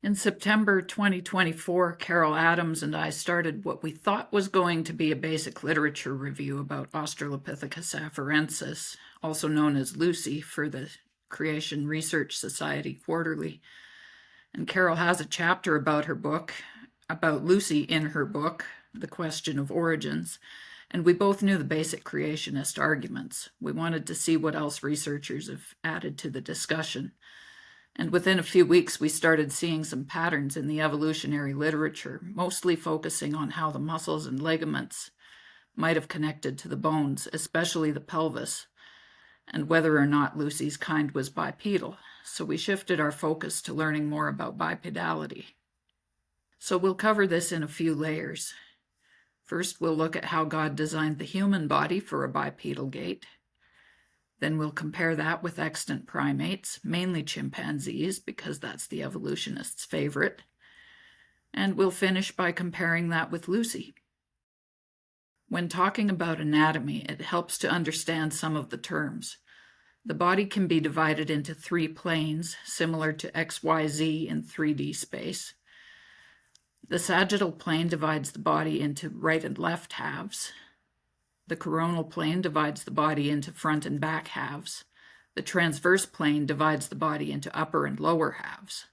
In September 2024, Carol Adams and I started what we thought was going to be a basic literature review about Australopithecus afarensis, also known as Lucy, for the Creation Research Society Quarterly. And Carol has a chapter about Lucy in her book, The Question of Origins, and we both knew the basic creationist arguments. We wanted to see what else researchers have added to the discussion. And within a few weeks, we started seeing some patterns in the evolutionary literature, mostly focusing on how the muscles and ligaments might have connected to the bones, especially the pelvis, and whether or not Lucy's kind was bipedal. So we shifted our focus to learning more about bipedality. So we'll cover this in a few layers. First, we'll look at how God designed the human body for a bipedal gait. Then we'll compare that with extant primates, mainly chimpanzees, because that's the evolutionist's favorite. And we'll finish by comparing that with Lucy. When talking about anatomy, it helps to understand some of the terms. The body can be divided into 3 planes, similar to XYZ in 3D space. The sagittal plane divides the body into right and left halves. The coronal plane divides the body into front and back halves. The transverse plane divides the body into upper and lower halves.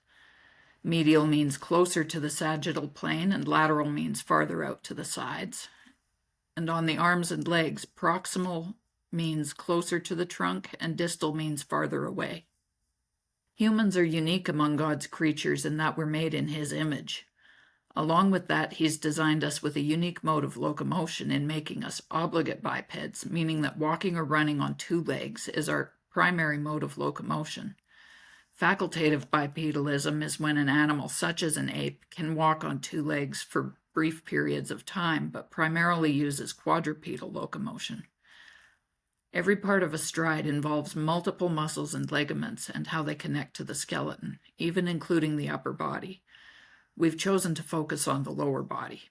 Medial means closer to the sagittal plane, and lateral means farther out to the sides. And on the arms and legs, proximal means closer to the trunk, and distal means farther away. Humans are unique among God's creatures in that we're made in His image. Along with that, He's designed us with a unique mode of locomotion in making us obligate bipeds, meaning that walking or running on 2 legs is our primary mode of locomotion. Facultative bipedalism is when an animal, such as an ape, can walk on 2 legs for brief periods of time, but primarily uses quadrupedal locomotion. Every part of a stride involves multiple muscles and ligaments and how they connect to the skeleton, even including the upper body. We've chosen to focus on the lower body.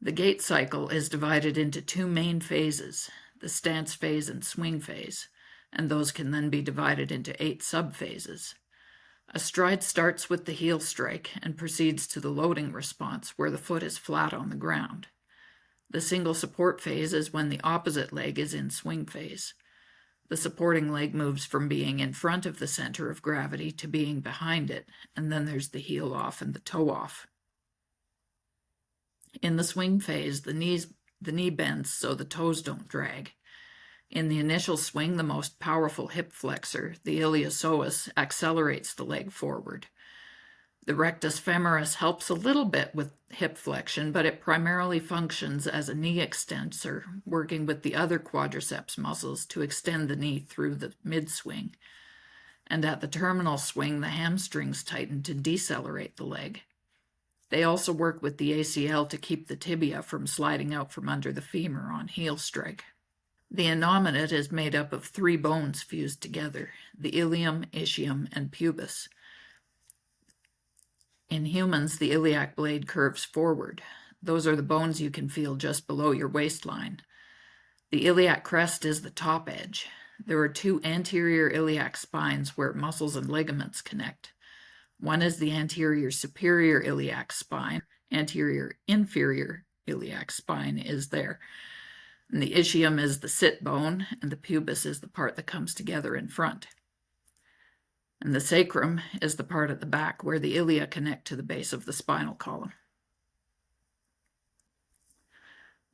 The gait cycle is divided into 2 main phases, the stance phase and swing phase, and those can then be divided into 8 subphases. A stride starts with the heel strike and proceeds to the loading response, where the foot is flat on the ground. The single support phase is when the opposite leg is in swing phase. The supporting leg moves from being in front of the center of gravity to being behind it, and then there's the heel off and the toe off. In the swing phase, the knee bends so the toes don't drag. In the initial swing, the most powerful hip flexor, the osseous, accelerates the leg forward. The rectus femoris helps a little bit with hip flexion, but it primarily functions as a knee extensor, working with the other quadriceps muscles to extend the knee through the mid-swing. And at the terminal swing, the hamstrings tighten to decelerate the leg. They also work with the ACL to keep the tibia from sliding out from under the femur on heel strike. The innominate is made up of 3 bones fused together, the ilium, ischium, and pubis. In humans, the iliac blade curves forward. Those are the bones you can feel just below your waistline. The iliac crest is the top edge. There are 2 anterior iliac spines where muscles and ligaments connect. One is the anterior superior iliac spine. Anterior inferior iliac spine is there. And the ischium is the sit bone, and the pubis is the part that comes together in front. And the sacrum is the part at the back where the ilia connect to the base of the spinal column.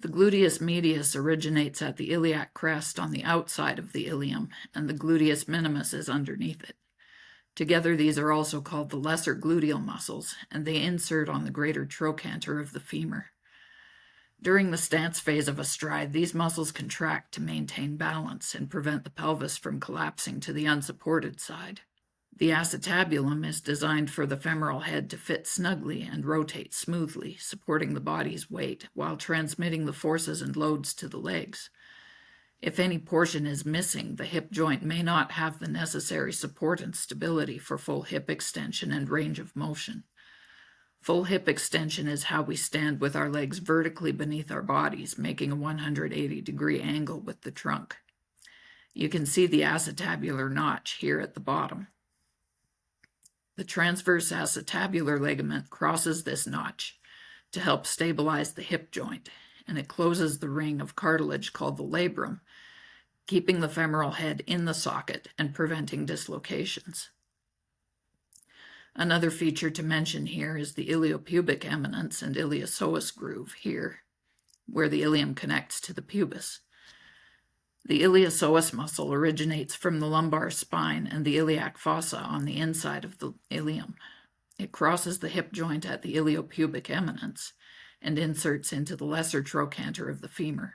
The gluteus medius originates at the iliac crest on the outside of the ilium, and the gluteus minimus is underneath it. Together, these are also called the lesser gluteal muscles, and they insert on the greater trochanter of the femur. During the stance phase of a stride, these muscles contract to maintain balance and prevent the pelvis from collapsing to the unsupported side. The acetabulum is designed for the femoral head to fit snugly and rotate smoothly, supporting the body's weight while transmitting the forces and loads to the legs. If any portion is missing, the hip joint may not have the necessary support and stability for full hip extension and range of motion. Full hip extension is how we stand with our legs vertically beneath our bodies, making a 180-degree angle with the trunk. You can see the acetabular notch here at the bottom. The transverse acetabular ligament crosses this notch to help stabilize the hip joint, and it closes the ring of cartilage called the labrum, keeping the femoral head in the socket and preventing dislocations. Another feature to mention here is the iliopubic eminence and iliopsoas groove here, where the ilium connects to the pubis. The iliopsoas muscle originates from the lumbar spine and the iliac fossa on the inside of the ilium. It crosses the hip joint at the iliopubic eminence and inserts into the lesser trochanter of the femur.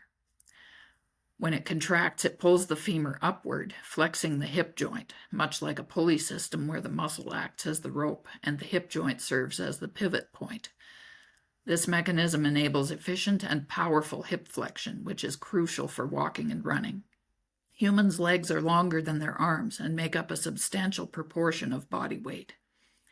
When it contracts, it pulls the femur upward, flexing the hip joint, much like a pulley system where the muscle acts as the rope and the hip joint serves as the pivot point. This mechanism enables efficient and powerful hip flexion, which is crucial for walking and running. Humans' legs are longer than their arms and make up a substantial proportion of body weight,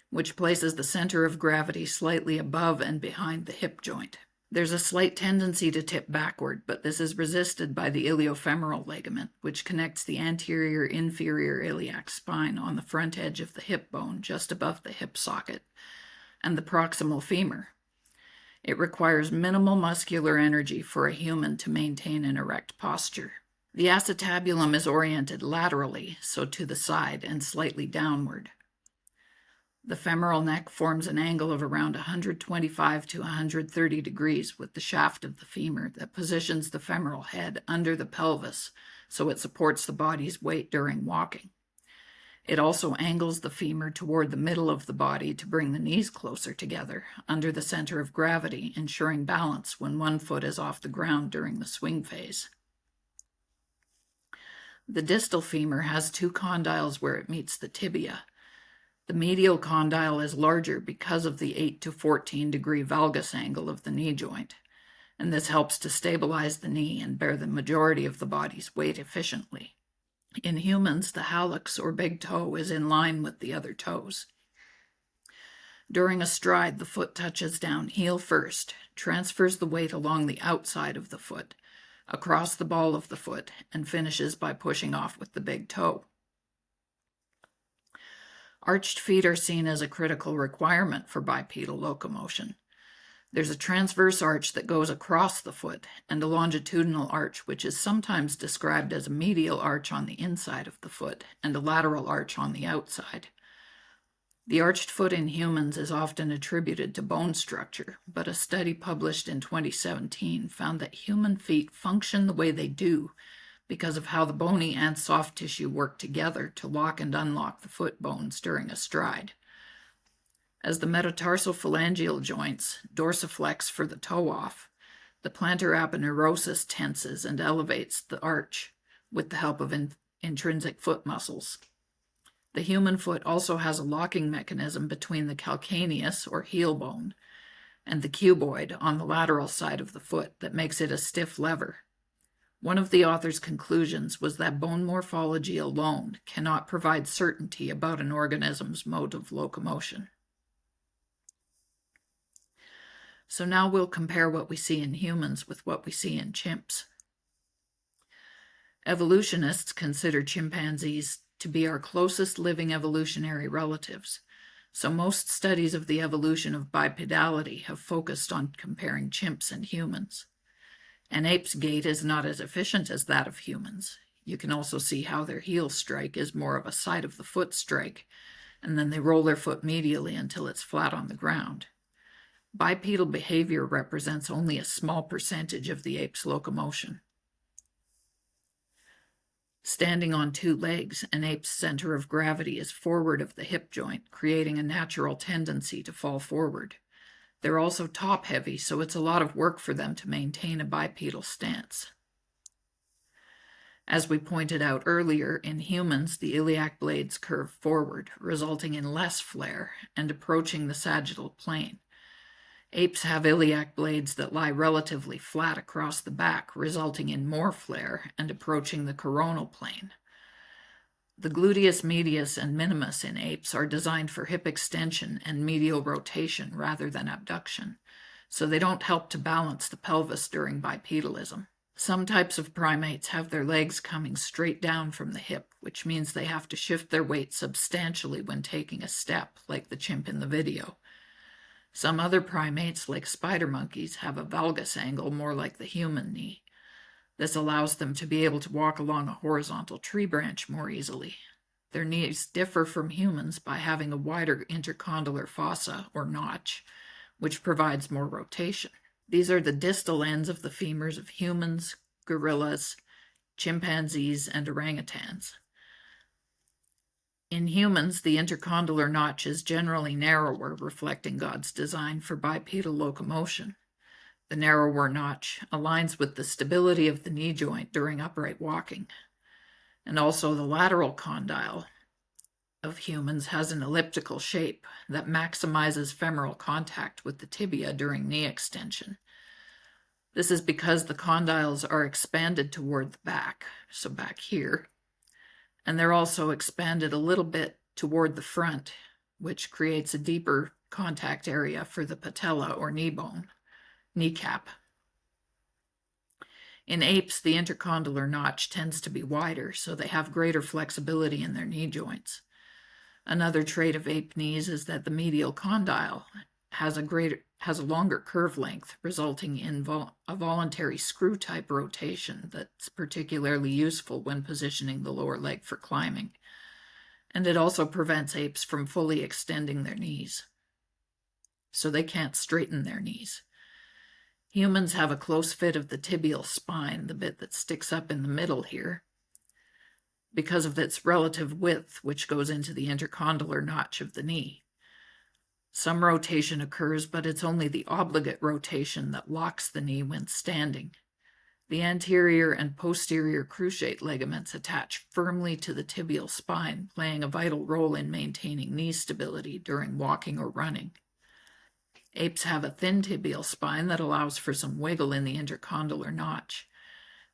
which places the center of gravity slightly above and behind the hip joint. There's a slight tendency to tip backward, but this is resisted by the iliofemoral ligament, which connects the anterior-inferior iliac spine on the front edge of the hip bone just above the hip socket, and the proximal femur. It requires minimal muscular energy for a human to maintain an erect posture. The acetabulum is oriented laterally, so to the side and slightly downward. The femoral neck forms an angle of around 125 to 130 degrees with the shaft of the femur that positions the femoral head under the pelvis so it supports the body's weight during walking. It also angles the femur toward the middle of the body to bring the knees closer together, under the center of gravity, ensuring balance when one foot is off the ground during the swing phase. The distal femur has two condyles where it meets the tibia. The medial condyle is larger because of the 8 to 14 degree valgus angle of the knee joint, and this helps to stabilize the knee and bear the majority of the body's weight efficiently. In humans, the hallux or big toe is in line with the other toes. During a stride, the foot touches down heel first, transfers the weight along the outside of the foot, across the ball of the foot, and finishes by pushing off with the big toe. Arched feet are seen as a critical requirement for bipedal locomotion. There's a transverse arch that goes across the foot and a longitudinal arch, which is sometimes described as a medial arch on the inside of the foot and a lateral arch on the outside. The arched foot in humans is often attributed to bone structure, but a study published in 2017 found that human feet function the way they do because of how the bony and soft tissue work together to lock and unlock the foot bones during a stride. As the metatarsophalangeal joints dorsiflex for the toe off, the plantar aponeurosis tenses and elevates the arch with the help of intrinsic foot muscles. The human foot also has a locking mechanism between the calcaneus or heel bone and the cuboid on the lateral side of the foot that makes it a stiff lever. One of the author's conclusions was that bone morphology alone cannot provide certainty about an organism's mode of locomotion. So now we'll compare what we see in humans with what we see in chimps. Evolutionists consider chimpanzees to be our closest living evolutionary relatives, so most studies of the evolution of bipedality have focused on comparing chimps and humans. An ape's gait is not as efficient as that of humans. You can also see how their heel strike is more of a side of the foot strike, and then they roll their foot medially until it's flat on the ground. Bipedal behavior represents only a small percentage of the ape's locomotion. Standing on two legs, an ape's center of gravity is forward of the hip joint, creating a natural tendency to fall forward. They're also top-heavy, so it's a lot of work for them to maintain a bipedal stance. As we pointed out earlier, in humans, the iliac blades curve forward, resulting in less flare and approaching the sagittal plane. Apes have iliac blades that lie relatively flat across the back, resulting in more flare and approaching the coronal plane. The gluteus medius and minimus in apes are designed for hip extension and medial rotation rather than abduction, so they don't help to balance the pelvis during bipedalism. Some types of primates have their legs coming straight down from the hip, which means they have to shift their weight substantially when taking a step, like the chimp in the video. Some other primates, like spider monkeys, have a valgus angle more like the human knee. This allows them to be able to walk along a horizontal tree branch more easily. Their knees differ from humans by having a wider intercondylar fossa, or notch, which provides more rotation. These are the distal ends of the femurs of humans, gorillas, chimpanzees, and orangutans. In humans, the intercondylar notch is generally narrower, reflecting God's design for bipedal locomotion. The narrower notch aligns with the stability of the knee joint during upright walking. And also the lateral condyle of humans has an elliptical shape that maximizes femoral contact with the tibia during knee extension. This is because the condyles are expanded toward the back, so back here, and they're also expanded a little bit toward the front, which creates a deeper contact area for the patella or knee bone, kneecap. In apes, the intercondylar notch tends to be wider, so they have greater flexibility in their knee joints. Another trait of ape knees is that the medial condyle has a longer curve length, resulting in a voluntary screw-type rotation that's particularly useful when positioning the lower leg for climbing. And it also prevents apes from fully extending their knees, so they can't straighten their knees. Humans have a close fit of the tibial spine, the bit that sticks up in the middle here, because of its relative width, which goes into the intercondylar notch of the knee. Some rotation occurs, but it's only the obligate rotation that locks the knee when standing. The anterior and posterior cruciate ligaments attach firmly to the tibial spine, playing a vital role in maintaining knee stability during walking or running. Apes have a thin tibial spine that allows for some wiggle in the intercondylar notch,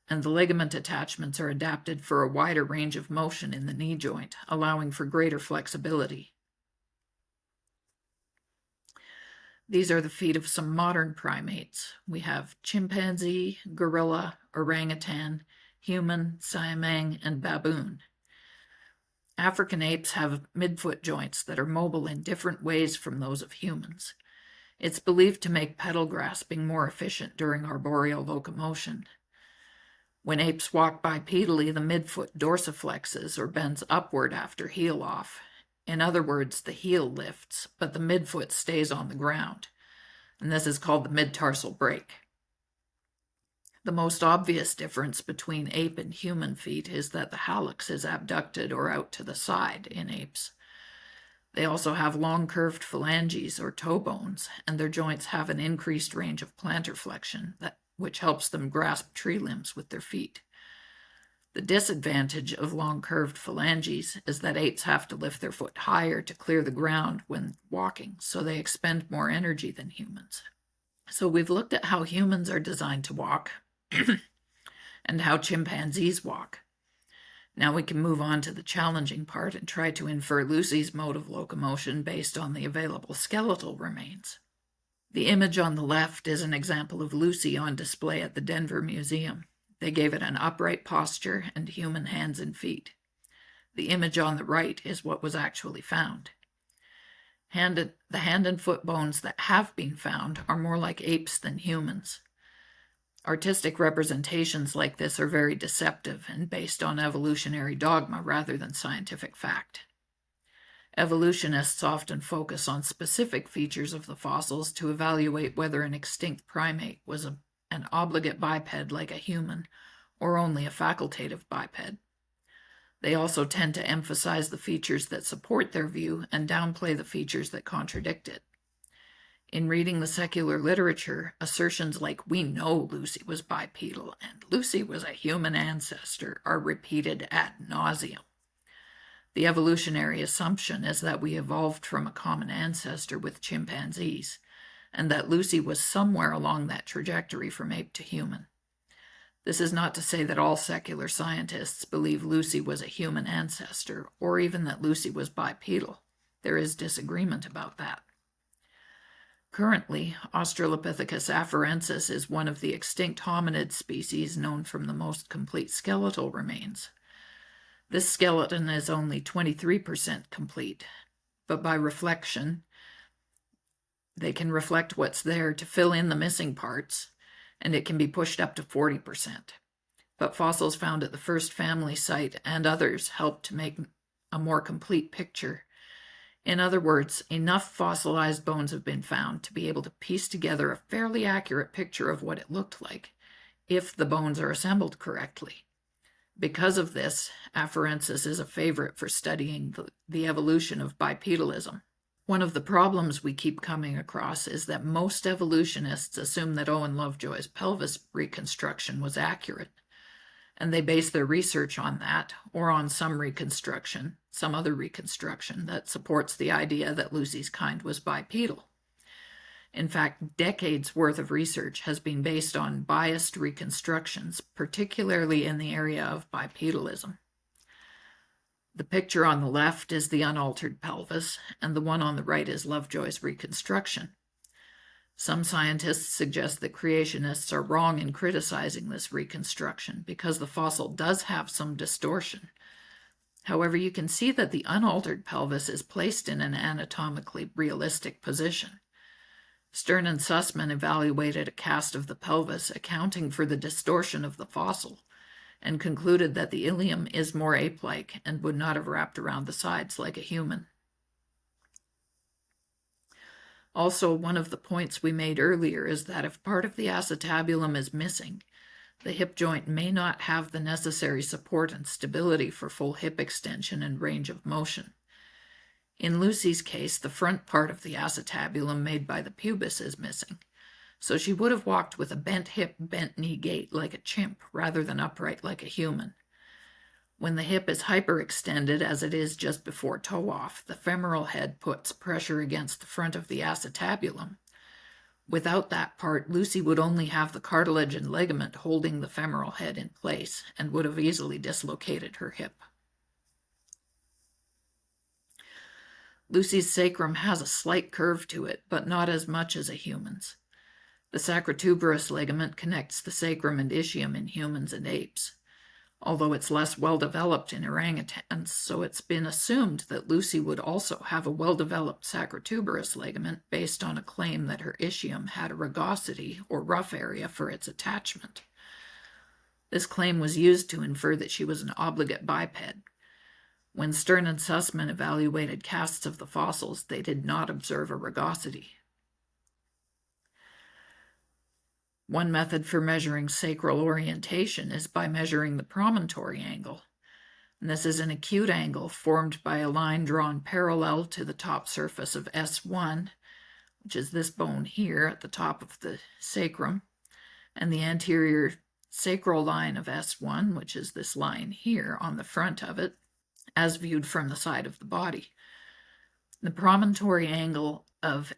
and the ligament attachments are adapted for a wider range of motion in the knee joint, allowing for greater flexibility. These are the feet of some modern primates. We have chimpanzee, gorilla, orangutan, human, siamang, and baboon. African apes have midfoot joints that are mobile in different ways from those of humans. It's believed to make pedal grasping more efficient during arboreal locomotion. When apes walk bipedally, the midfoot dorsiflexes or bends upward after heel off. In other words, the heel lifts, but the midfoot stays on the ground, and this is called the mid-tarsal break. The most obvious difference between ape and human feet is that the hallux is abducted or out to the side in apes. They also have long curved phalanges or toe bones, and their joints have an increased range of plantar flexion, which helps them grasp tree limbs with their feet. The disadvantage of long curved phalanges is that apes have to lift their foot higher to clear the ground when walking, so they expend more energy than humans. So we've looked at how humans are designed to walk and how chimpanzees walk. Now we can move on to the challenging part and try to infer Lucy's mode of locomotion based on the available skeletal remains. The image on the left is an example of Lucy on display at the Denver Museum. They gave it an upright posture and human hands and feet. The image on the right is what was actually found. The hand and foot bones that have been found are more like apes than humans. Artistic representations like this are very deceptive and based on evolutionary dogma rather than scientific fact. Evolutionists often focus on specific features of the fossils to evaluate whether an extinct primate was an obligate biped like a human or only a facultative biped. They also tend to emphasize the features that support their view and downplay the features that contradict it. In reading the secular literature, assertions like "we know Lucy was bipedal" and "Lucy was a human ancestor" are repeated ad nauseum. The evolutionary assumption is that we evolved from a common ancestor with chimpanzees, and that Lucy was somewhere along that trajectory from ape to human. This is not to say that all secular scientists believe Lucy was a human ancestor, or even that Lucy was bipedal. There is disagreement about that. Currently, Australopithecus afarensis is one of the extinct hominid species known from the most complete skeletal remains. This skeleton is only 23% complete, but by reflection, they can reflect what's there to fill in the missing parts, and it can be pushed up to 40%. But fossils found at the first family site and others help to make a more complete picture. In other words, enough fossilized bones have been found to be able to piece together a fairly accurate picture of what it looked like, if the bones are assembled correctly. Because of this, afarensis is a favorite for studying the evolution of bipedalism. One of the problems we keep coming across is that most evolutionists assume that Owen Lovejoy's pelvis reconstruction was accurate, and they base their research on that, or on some other reconstruction that supports the idea that Lucy's kind was bipedal. In fact, decades worth of research has been based on biased reconstructions, particularly in the area of bipedalism. The picture on the left is the unaltered pelvis, and the one on the right is Lovejoy's reconstruction. Some scientists suggest that creationists are wrong in criticizing this reconstruction because the fossil does have some distortion. However, you can see that the unaltered pelvis is placed in an anatomically realistic position. Stern and Sussman evaluated a cast of the pelvis accounting for the distortion of the fossil, and concluded that the ilium is more ape-like and would not have wrapped around the sides like a human. Also, one of the points we made earlier is that if part of the acetabulum is missing, the hip joint may not have the necessary support and stability for full hip extension and range of motion. In Lucy's case, the front part of the acetabulum made by the pubis is missing, so she would have walked with a bent hip, bent knee gait like a chimp rather than upright like a human. When the hip is hyperextended, as it is just before toe-off, the femoral head puts pressure against the front of the acetabulum. Without that part, Lucy would only have the cartilage and ligament holding the femoral head in place and would have easily dislocated her hip. Lucy's sacrum has a slight curve to it, but not as much as a human's. The sacrotuberous ligament connects the sacrum and ischium in humans and apes, although it's less well-developed in orangutans, so it's been assumed that Lucy would also have a well-developed sacrotuberous ligament based on a claim that her ischium had a rugosity, or rough area, for its attachment. This claim was used to infer that she was an obligate biped. When Stern and Sussman evaluated casts of the fossils, they did not observe a rugosity. One method for measuring sacral orientation is by measuring the promontory angle. And this is an acute angle formed by a line drawn parallel to the top surface of S1, which is this bone here at the top of the sacrum, and the anterior sacral line of S1, which is this line here on the front of it, as viewed from the side of the body. The promontory angle of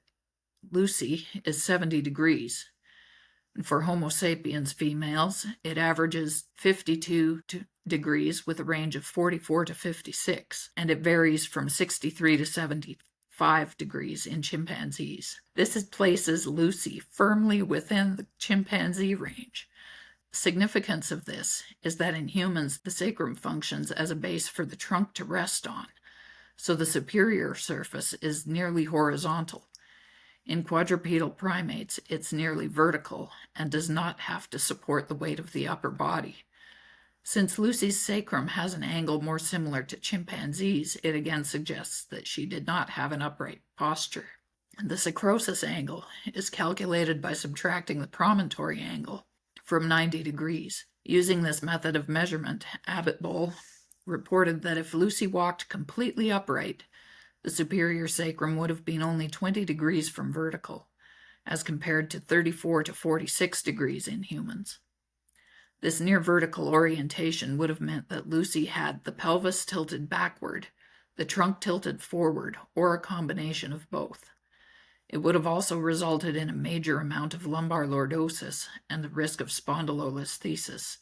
Lucy is 70 degrees. For Homo sapiens females, it averages 52 degrees with a range of 44 to 56, and it varies from 63 to 75 degrees in chimpanzees. This places Lucy firmly within the chimpanzee range. The significance of this is that in humans, the sacrum functions as a base for the trunk to rest on, so the superior surface is nearly horizontal. In quadrupedal primates, it's nearly vertical and does not have to support the weight of the upper body. Since Lucy's sacrum has an angle more similar to chimpanzees, it again suggests that she did not have an upright posture. The sacrosis angle is calculated by subtracting the promontory angle from 90 degrees. Using this method of measurement, Abbott-Boll reported that if Lucy walked completely upright, the superior sacrum would have been only 20 degrees from vertical, as compared to 34 to 46 degrees in humans. This near vertical orientation would have meant that Lucy had the pelvis tilted backward, the trunk tilted forward, or a combination of both. It would have also resulted in a major amount of lumbar lordosis and the risk of spondylolisthesis,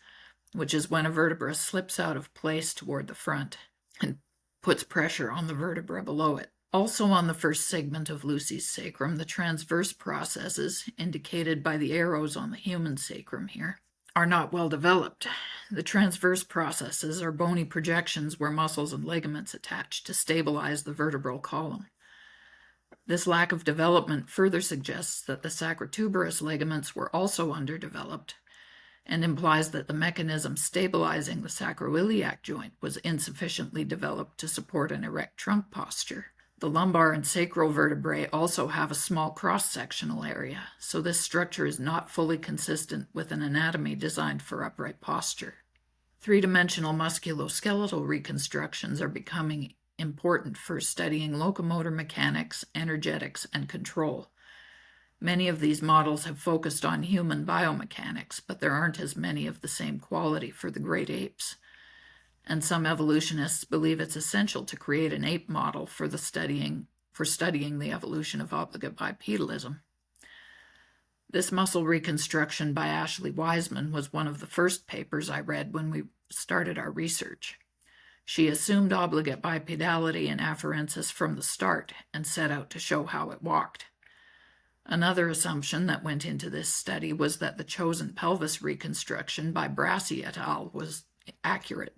which is when a vertebra slips out of place toward the front and puts pressure on the vertebra below it. Also on the first segment of Lucy's sacrum, the transverse processes, indicated by the arrows on the human sacrum here, are not well developed. The transverse processes are bony projections where muscles and ligaments attach to stabilize the vertebral column. This lack of development further suggests that the sacrotuberous ligaments were also underdeveloped, and implies that the mechanism stabilizing the sacroiliac joint was insufficiently developed to support an erect trunk posture. The lumbar and sacral vertebrae also have a small cross-sectional area, so this structure is not fully consistent with an anatomy designed for upright posture. Three-dimensional musculoskeletal reconstructions are becoming important for studying locomotor mechanics, energetics, and control. Many of these models have focused on human biomechanics, but there aren't as many of the same quality for the great apes. And some evolutionists believe it's essential to create an ape model for studying the evolution of obligate bipedalism. This muscle reconstruction by Ashley Wiseman was one of the first papers I read when we started our research. She assumed obligate bipedality and afarensis from the start and set out to show how it walked. Another assumption that went into this study was that the chosen pelvis reconstruction by Brassi et al. Was accurate.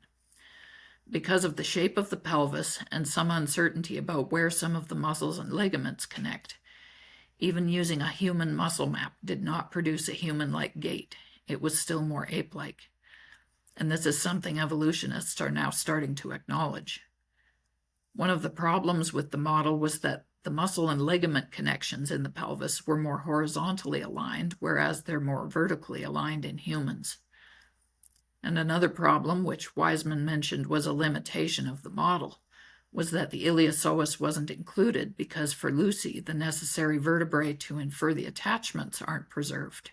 Because of the shape of the pelvis and some uncertainty about where some of the muscles and ligaments connect, even using a human muscle map did not produce a human-like gait. It was still more ape-like. And this is something evolutionists are now starting to acknowledge. One of the problems with the model was that the muscle and ligament connections in the pelvis were more horizontally aligned, whereas they're more vertically aligned in humans. And another problem, which Wiseman mentioned was a limitation of the model, was that the iliopsoas wasn't included because for Lucy, the necessary vertebrae to infer the attachments aren't preserved.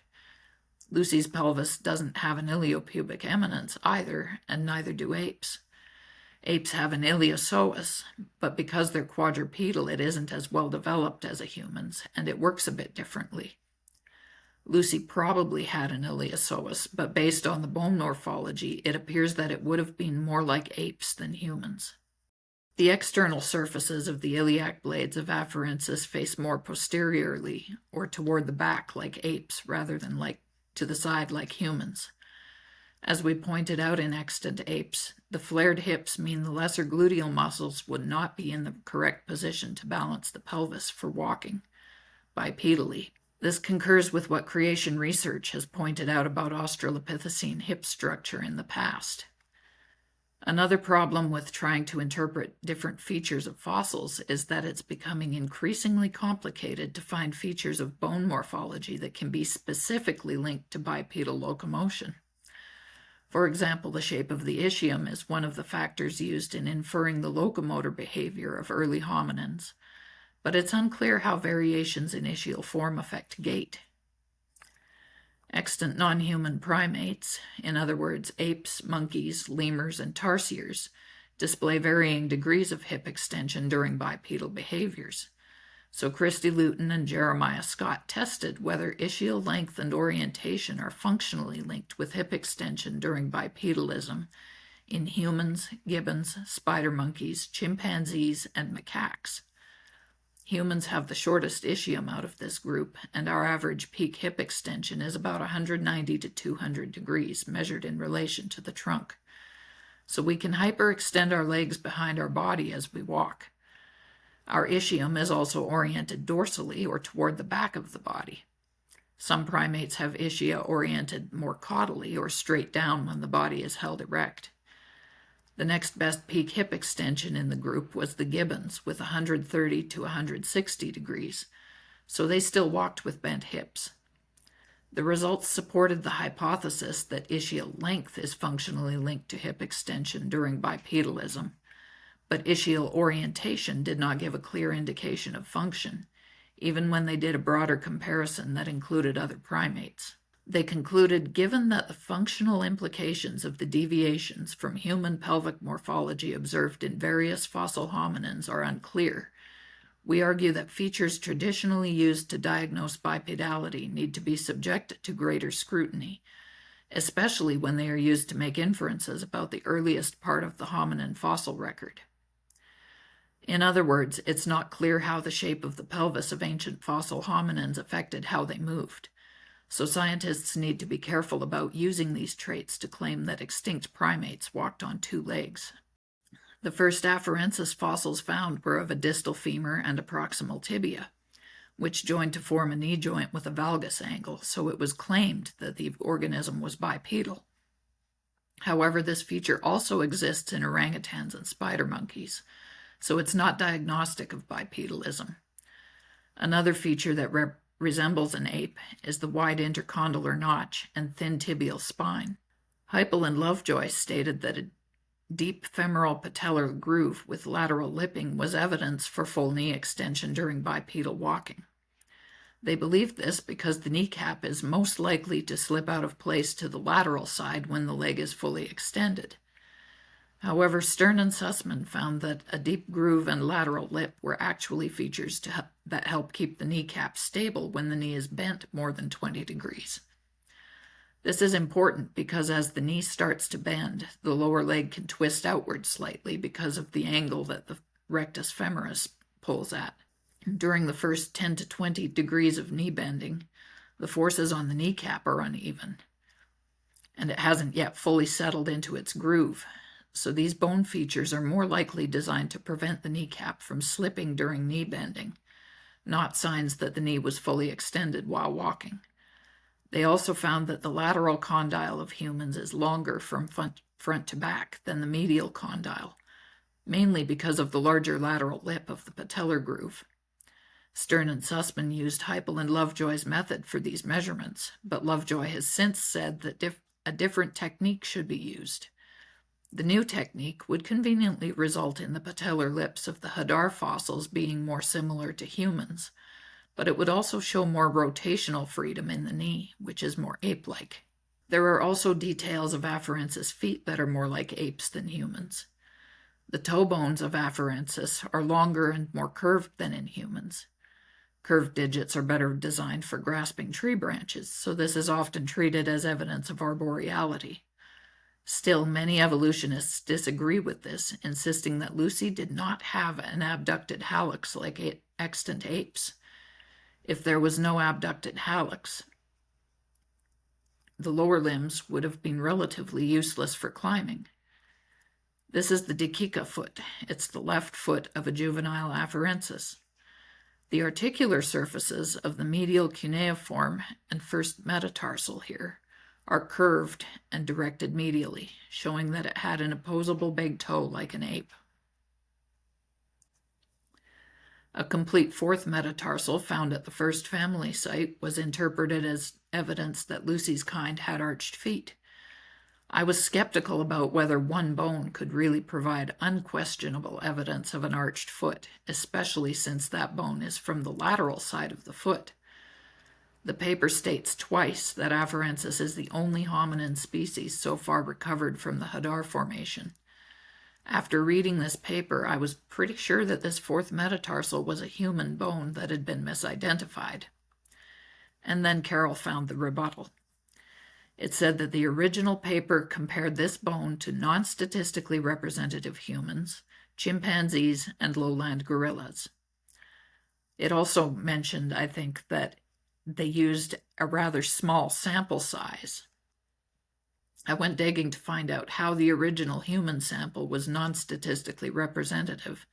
Lucy's pelvis doesn't have an iliopubic eminence either, and neither do apes. Apes have an iliopsoas, but because they're quadrupedal, it isn't as well developed as a human's, and it works a bit differently. Lucy probably had an iliopsoas, but based on the bone morphology, it appears that it would have been more like apes than humans. The external surfaces of the iliac blades of afarensis face more posteriorly, or toward the back like apes, rather than to the side like humans. As we pointed out in extant apes, the flared hips mean the lesser gluteal muscles would not be in the correct position to balance the pelvis for walking bipedally. This concurs with what creation research has pointed out about Australopithecine hip structure in the past. Another problem with trying to interpret different features of fossils is that it's becoming increasingly complicated to find features of bone morphology that can be specifically linked to bipedal locomotion. For example, the shape of the ischium is one of the factors used in inferring the locomotor behavior of early hominins, but it's unclear how variations in ischial form affect gait. Extant non-human primates, in other words, apes, monkeys, lemurs, and tarsiers, display varying degrees of hip extension during bipedal behaviors. So Christy Luton and Jeremiah Scott tested whether ischial length and orientation are functionally linked with hip extension during bipedalism in humans, gibbons, spider monkeys, chimpanzees, and macaques. Humans have the shortest ischium out of this group, and our average peak hip extension is about 190 to 200 degrees, measured in relation to the trunk. So we can hyperextend our legs behind our body as we walk. Our ischium is also oriented dorsally or toward the back of the body. Some primates have ischia oriented more caudally or straight down when the body is held erect. The next best peak hip extension in the group was the gibbons with 130 to 160 degrees, so they still walked with bent hips. The results supported the hypothesis that ischial length is functionally linked to hip extension during bipedalism, but ischial orientation did not give a clear indication of function, even when they did a broader comparison that included other primates. They concluded, given that the functional implications of the deviations from human pelvic morphology observed in various fossil hominins are unclear, we argue that features traditionally used to diagnose bipedality need to be subjected to greater scrutiny, especially when they are used to make inferences about the earliest part of the hominin fossil record. In other words, it's not clear how the shape of the pelvis of ancient fossil hominins affected how they moved. So scientists need to be careful about using these traits to claim that extinct primates walked on two legs. The first afarensis fossils found were of a distal femur and a proximal tibia, which joined to form a knee joint with a valgus angle, so it was claimed that the organism was bipedal. However, this feature also exists in orangutans and spider monkeys, so it's not diagnostic of bipedalism. Another feature that resembles an ape is the wide intercondylar notch and thin tibial spine. Heipel and Lovejoy stated that a deep femoral patellar groove with lateral lipping was evidence for full knee extension during bipedal walking. They believed this because the kneecap is most likely to slip out of place to the lateral side when the leg is fully extended. However, Stern and Sussman found that a deep groove and lateral lip were actually features that help keep the kneecap stable when the knee is bent more than 20 degrees. This is important because as the knee starts to bend, the lower leg can twist outward slightly because of the angle that the rectus femoris pulls at. During the first 10 to 20 degrees of knee bending, the forces on the kneecap are uneven, and it hasn't yet fully settled into its groove. So these bone features are more likely designed to prevent the kneecap from slipping during knee bending, not signs that the knee was fully extended while walking. They also found that the lateral condyle of humans is longer from front to back than the medial condyle, mainly because of the larger lateral lip of the patellar groove. Stern and Sussman used Heipel and Lovejoy's method for these measurements, but Lovejoy has since said that a different technique should be used. The new technique would conveniently result in the patellar lips of the Hadar fossils being more similar to humans, but it would also show more rotational freedom in the knee, which is more ape-like. There are also details of afarensis feet that are more like apes than humans. The toe bones of afarensis are longer and more curved than in humans. Curved digits are better designed for grasping tree branches, so this is often treated as evidence of arboreality. Still, many evolutionists disagree with this, insisting that Lucy did not have an abducted hallux like extant apes. If there was no abducted hallux, the lower limbs would have been relatively useless for climbing. This is the Dikika foot. It's the left foot of a juvenile afarensis. The articular surfaces of the medial cuneiform and first metatarsal here are curved and directed medially, showing that it had an opposable big toe like an ape. A complete fourth metatarsal found at the first family site was interpreted as evidence that Lucy's kind had arched feet. I was skeptical about whether one bone could really provide unquestionable evidence of an arched foot, especially since that bone is from the lateral side of the foot. The paper states twice that afarensis is the only hominin species so far recovered from the Hadar Formation. After reading this paper, I was pretty sure that this fourth metatarsal was a human bone that had been misidentified. And then Carroll found the rebuttal. It said that the original paper compared this bone to non-statistically representative humans, chimpanzees, and lowland gorillas. It also mentioned, I think, that they used a rather small sample size. I went digging to find out how the original human sample was non-statistically representative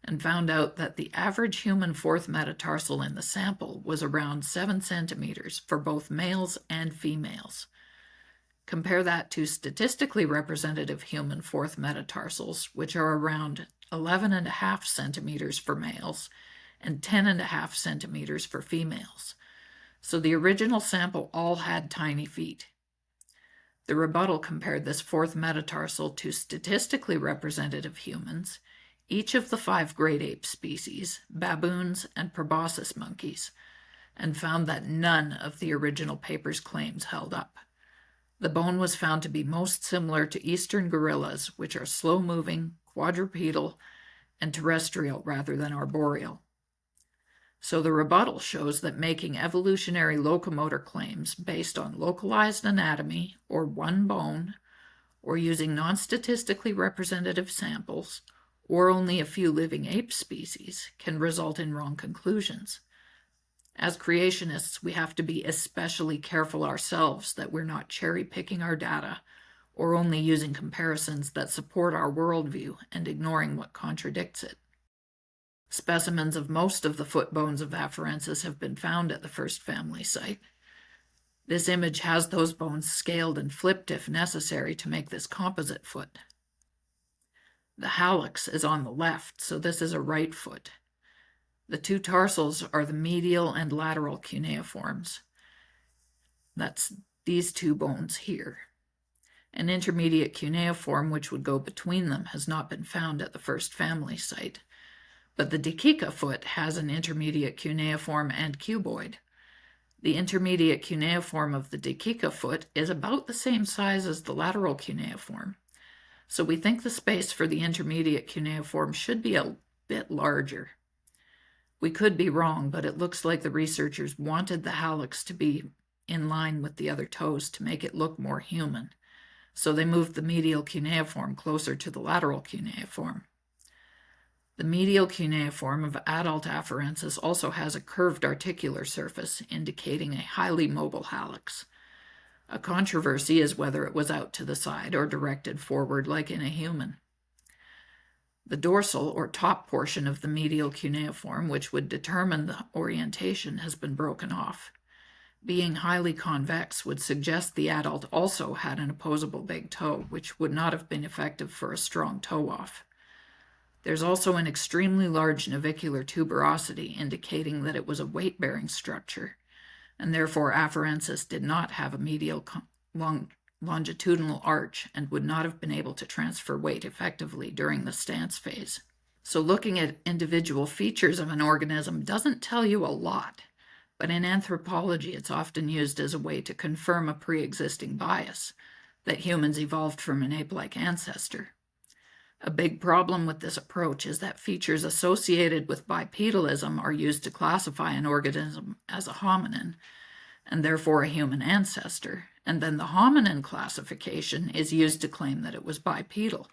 and found out that the average human fourth metatarsal in the sample was around 7 centimeters for both males and females. Compare that to statistically representative human fourth metatarsals, which are around 11.5 centimeters for males and 10.5 centimeters for females. So the original sample all had tiny feet. The rebuttal compared this fourth metatarsal to statistically representative humans, each of the 5 great ape species, baboons, and proboscis monkeys, and found that none of the original paper's claims held up. The bone was found to be most similar to eastern gorillas, which are slow-moving, quadrupedal, and terrestrial rather than arboreal. So the rebuttal shows that making evolutionary locomotor claims based on localized anatomy or one bone, or using non-statistically representative samples, or only a few living ape species, can result in wrong conclusions. As creationists, we have to be especially careful ourselves that we're not cherry-picking our data or only using comparisons that support our worldview and ignoring what contradicts it. Specimens of most of the foot bones of afarensis have been found at the first family site. This image has those bones scaled and flipped if necessary to make this composite foot. The hallux is on the left, so this is a right foot. The two tarsals are the medial and lateral cuneiforms. That's these two bones here. An intermediate cuneiform, which would go between them, has not been found at the first family site, but the Dikika foot has an intermediate cuneiform and cuboid. The intermediate cuneiform of the Dikika foot is about the same size as the lateral cuneiform, so we think the space for the intermediate cuneiform should be a bit larger. We could be wrong, but it looks like the researchers wanted the hallux to be in line with the other toes to make it look more human, so they moved the medial cuneiform closer to the lateral cuneiform. The medial cuneiform of adult afarensis also has a curved articular surface, indicating a highly mobile hallux. A controversy is whether it was out to the side or directed forward like in a human. The dorsal or top portion of the medial cuneiform, which would determine the orientation, has been broken off. Being highly convex would suggest the adult also had an opposable big toe, which would not have been effective for a strong toe off. There's also an extremely large navicular tuberosity, indicating that it was a weight-bearing structure, and therefore afarensis did not have a medial longitudinal arch and would not have been able to transfer weight effectively during the stance phase. So looking at individual features of an organism doesn't tell you a lot, but in anthropology it's often used as a way to confirm a pre-existing bias, that humans evolved from an ape-like ancestor. A big problem with this approach is that features associated with bipedalism are used to classify an organism as a hominin, and therefore a human ancestor, and then the hominin classification is used to claim that it was bipedal.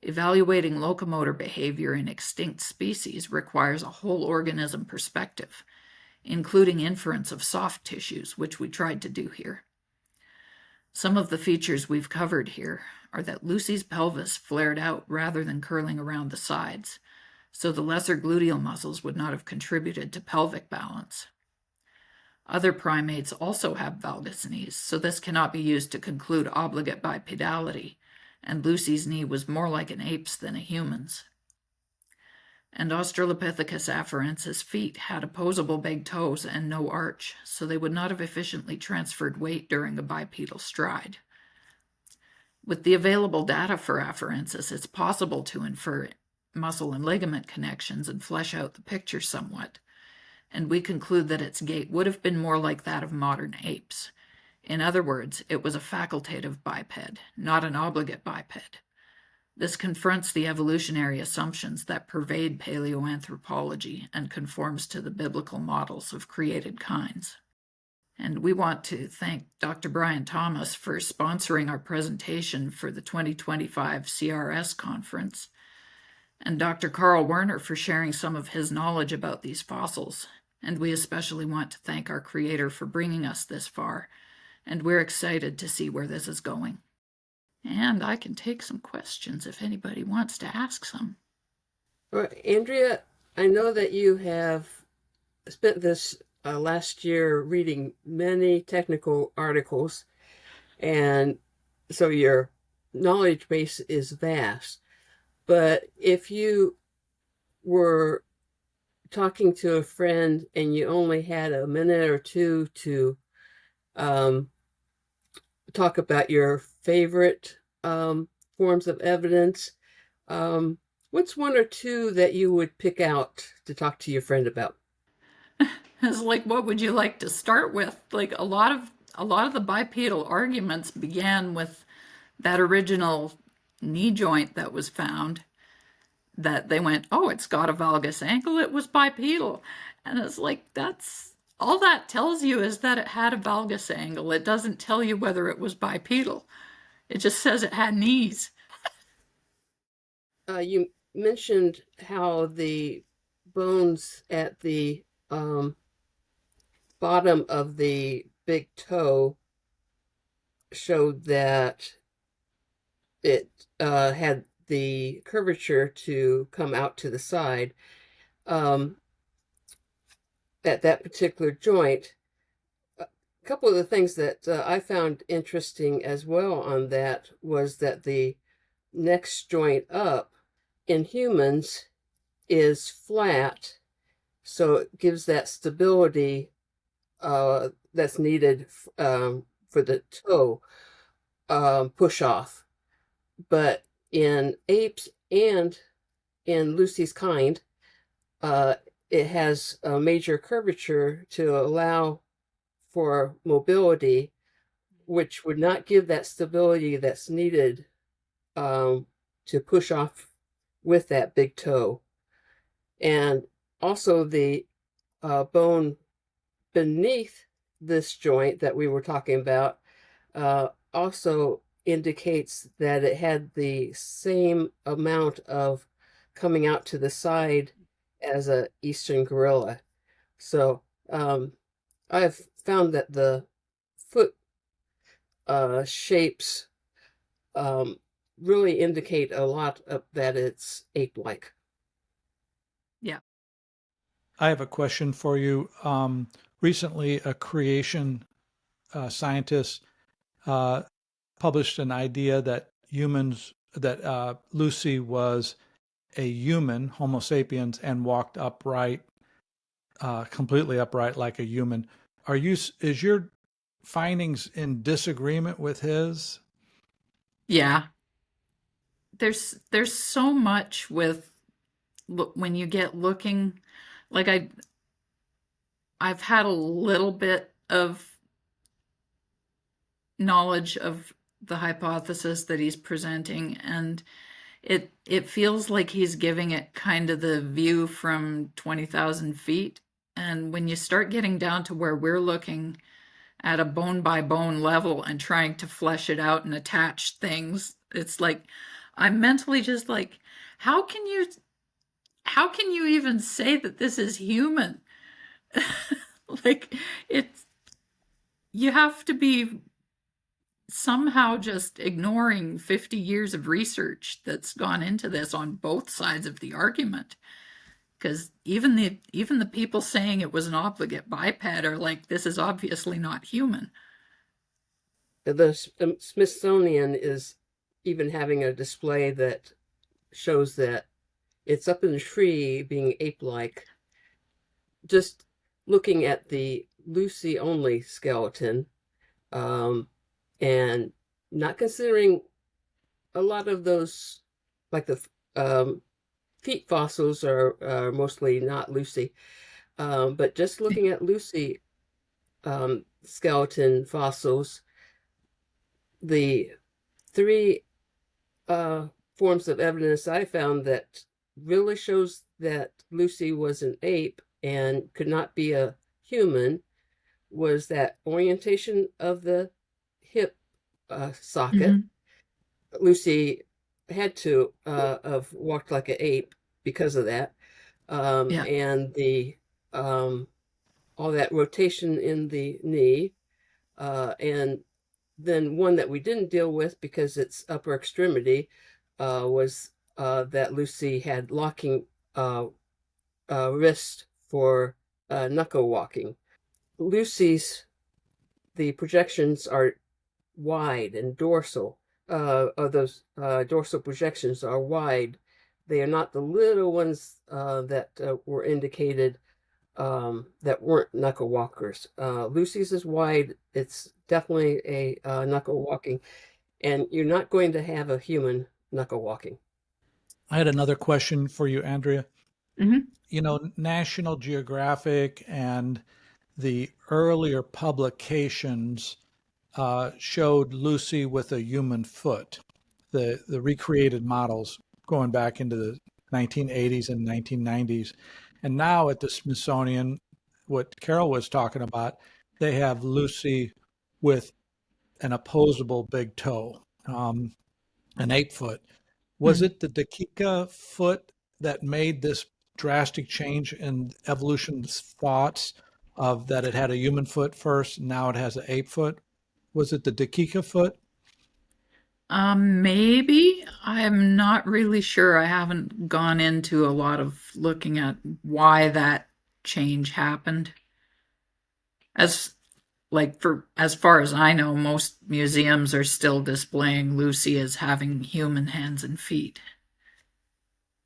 Evaluating locomotor behavior in extinct species requires a whole organism perspective, including inference of soft tissues, which we tried to do here. Some of the features we've covered here are that Lucy's pelvis flared out rather than curling around the sides, so the lesser gluteal muscles would not have contributed to pelvic balance. Other primates also have valgus knees, so this cannot be used to conclude obligate bipedality, and Lucy's knee was more like an ape's than a human's. And Australopithecus afarensis' feet had opposable big toes and no arch, so they would not have efficiently transferred weight during a bipedal stride. With the available data for afarensis, it's possible to infer muscle and ligament connections and flesh out the picture somewhat, and we conclude that its gait would have been more like that of modern apes. In other words, it was a facultative biped, not an obligate biped. This confronts the evolutionary assumptions that pervade paleoanthropology and conforms to the biblical models of created kinds. And we want to thank Dr. Brian Thomas for sponsoring our presentation for the 2025 CRS Conference, and Dr. Carl Werner for sharing some of his knowledge about these fossils. And we especially want to thank our creator for bringing us this far, and we're excited to see where this is going. And I can take some questions if anybody wants to ask some. Well, Andrea, I know that you have spent this last year reading many technical articles, and so your knowledge base is vast. But if you were talking to a friend and you only had a minute or two to talk about your favorite forms of evidence, what's one or two that you would pick out to talk to your friend about? It's like, what would you like to start with? Like a lot of the bipedal arguments began with that original knee joint that was found, that they went, oh, it's got a valgus ankle, it was bipedal. And it's like, that's all that tells you, is that it had a valgus angle. It doesn't tell you whether it was bipedal. It just says it had knees. You mentioned how the bones at the bottom of the big toe showed that it had the curvature to come out to the side. At that particular joint, a couple of the things that I found interesting as well on that was that the next joint up in humans is flat, so it gives that stability that's needed for the toe push off. But in apes and in Lucy's kind, it has a major curvature to allow for mobility, which would not give that stability that's needed to push off with that big toe. And also the bone beneath this joint that we were talking about also indicates that it had the same amount of coming out to the side as a eastern gorilla. So I've found that the foot shapes really indicate a lot of that it's ape-like. Yeah. I have a question for you. Recently, a creation scientist published an idea that Lucy was a human, Homo sapiens, and walked upright, completely upright like a human. Is your findings in disagreement with his? Yeah. There's so much with when you get looking, like I've had a little bit of knowledge of the hypothesis that he's presenting, and it feels like he's giving it kind of the view from 20,000 feet. And when you start getting down to where we're looking at a bone by bone level and trying to flesh it out and attach things, it's like I'm mentally just like, how can you even say that this is human? Like, it's, you have to be somehow just ignoring 50 years of research that's gone into this on both sides of the argument, because even the people saying it was an obligate biped are like, this is obviously not human. The Smithsonian is even having a display that shows that it's up in the tree being ape-like. Just looking at the Lucy only skeleton, and not considering a lot of those, like the feet fossils are mostly not Lucy, but just looking at Lucy skeleton fossils, the three forms of evidence I found that really shows that Lucy was an ape and could not be a human was that orientation of the hip socket. Mm-hmm. Lucy had to have walked like an ape because of that. Yeah. And the all that rotation in the knee, and then one that we didn't deal with because it's upper extremity was that Lucy had locking wrist for knuckle walking. Lucy's, the projections are wide and dorsal. Those dorsal projections are wide. They are not the little ones that were indicated that weren't knuckle walkers. Lucy's is wide. It's definitely a knuckle walking, and you're not going to have a human knuckle walking. I had another question for you, Andrea. Mm-hmm. You know, National Geographic and the earlier publications showed Lucy with a human foot, the recreated models going back into the 1980s and 1990s. And now at the Smithsonian, what Carol was talking about, they have Lucy with an opposable big toe, an 8-foot. Was it the Dakika foot that made this drastic change in evolution's thoughts of that it had a human foot first, now it has an ape foot? Was it the Dakika foot? Maybe. I'm not really sure. I haven't gone into a lot of looking at why that change happened. As as far as I know, most museums are still displaying Lucy as having human hands and feet.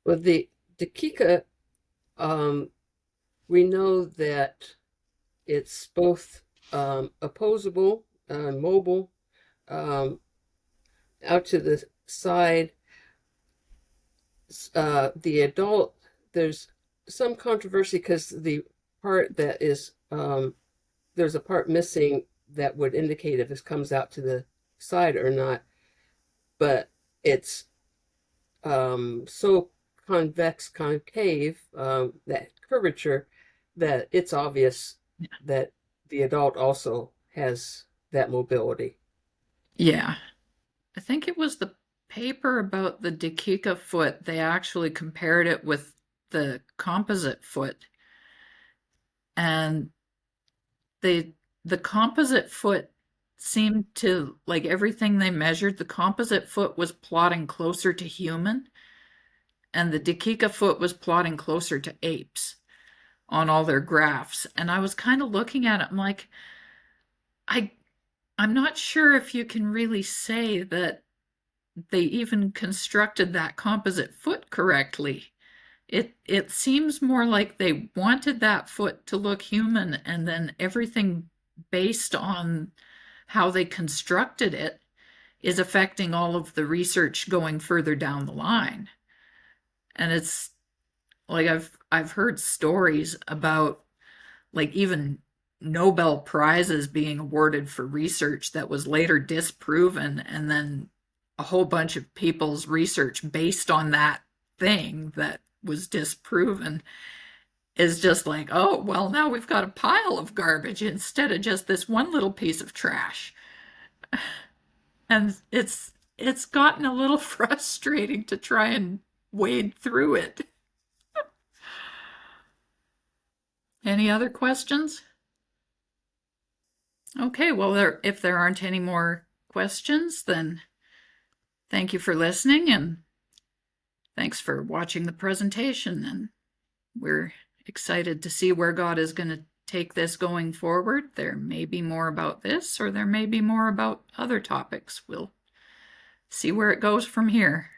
Well, the Dakika, we know that it's both opposable, mobile, out to the side. The adult, there's some controversy because the part that is, there's a part missing that would indicate if this comes out to the side or not, but it's so convex, concave, that curvature, that it's obvious that the adult also has that mobility. Yeah. I think it was the paper about the Dakika foot. They actually compared it with the composite foot. And the composite foot seemed to, like everything they measured, the composite foot was plotting closer to human, and the Dakika foot was plotting closer to apes on all their graphs. And I was kind of looking at it, I'm like, I'm not sure if you can really say that they even constructed that composite foot correctly. It seems more like they wanted that foot to look human, and then everything based on how they constructed it is affecting all of the research going further down the line. And it's like I've heard stories about like even Nobel Prizes being awarded for research that was later disproven, and then a whole bunch of people's research based on that thing that was disproven is just like, oh, well, now we've got a pile of garbage instead of just this one little piece of trash. And it's gotten a little frustrating to try and wade through it. Any other questions? Okay, well, if there aren't any more questions, then thank you for listening, and thanks for watching the presentation. And we're excited to see where God is going to take this going forward. There may be more about this, or there may be more about other topics. We'll see where it goes from here.